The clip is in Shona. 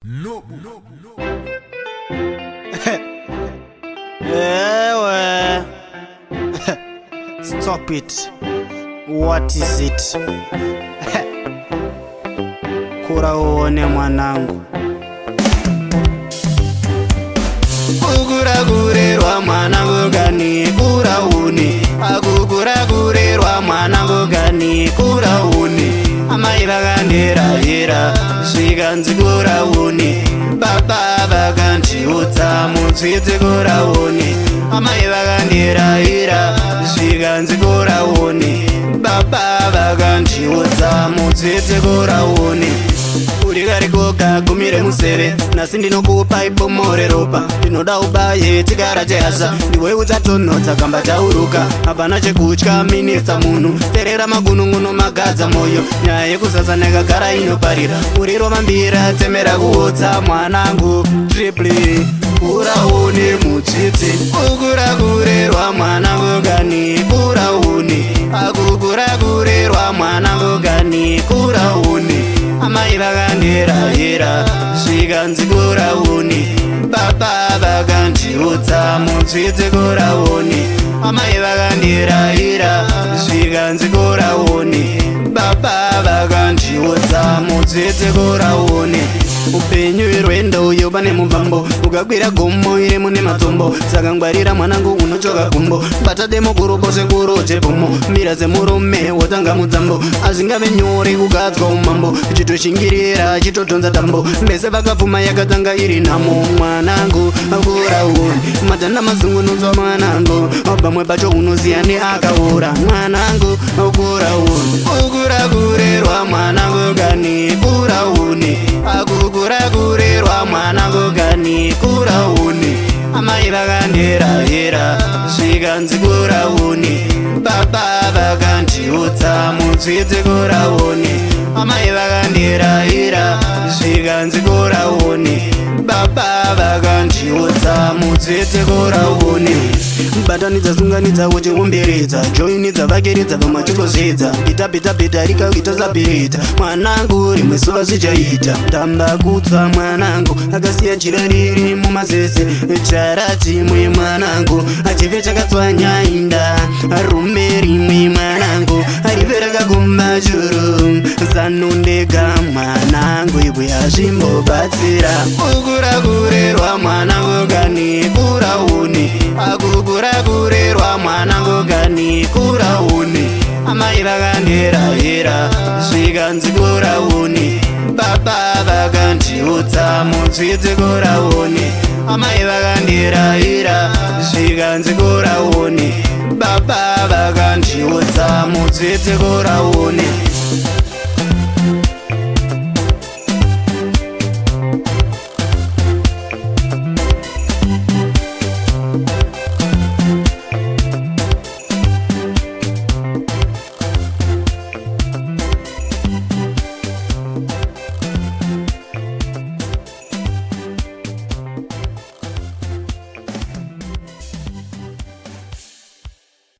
Nhubu. Ewe. Stop it. What is it? Kura uone mwanangu. Kukura kurerwa mwanangu gani kura uni. Akukura kurerwa mwanangu gani kura uni. Amai vakandira zvikanzi kura uni. Baba vakandiudza mudzviti kura uni. Amai vakandira zvikanzi kura uni. Baba vakandiudza mudzviti kura uni. Urikarigoka gumire museve nasi ndinokupa ipomore ropa ndinoda ubaye chikara chehasha ndiwe uchatonhodza kamba chauruka hapana chekutya minista munhu terera magunun'uno magadza moyo nyaya yekusasa nekagara inoparira uriro mambira temera kuodza mwanangu triple kura uni mudzviti kukura kurerwa mwanangu gani kura uni akukura kurerwa mwanangu gani kura uni amai vakandira zvikanzi kura uni baba vakandiudza mudzviti kura uni amai vakandira zvikanzi kura uni baba vakandiudza mudzviti kura uni upenyu irwendo uyo pane mubvambo ukakwira gomo ire mune matombo saka ngwarira mwanangu unochoka gumbo bata demo kurobo sekuro chebhomo mira dzemurume wotanga mudzambo hazvingave nyore kugadzwa umambo chitoshingirira chitotonza tambo mbese vakapfuma yakatanga iri nhamo mwanangu kura uni madhanda mazungunudzwa mwanangu pamwe pacho unoziya neakaura mwanangu kura uni kukura kurerwa mwanangu gani kura uni akukura kurerwa mwanangu gani kura uni amai vakandira zvikanzi kura uni baba vakandiudza mudzviti kura uni amai vakandira zvikanzi kura uni baba vakandiudza mudzviti kura uni batanidza sunganidza uchiumbiridza joinidza vakiridza vamachitozvidza pitapitapita rikaita sabirita mwanangu rimwe zuva zvichaita tamba kutsva mwanangu akasiya jira riri mumazeze charati mwe mwanangu achive chakatswanya inda rume rimwe mwanangu arive rakagumba churu zanondega mwanangu ibwe hazvimbobatsira kukura kurerwa mwanangu gani kura uni akukura kurerwa mwanangu gani kura uni amai vakandira zvikanzi kura uni baba vakandiudza mudzviti kura uni amai vakandira zvikanzi kura uni baba vakandiudza mudzviti kura uni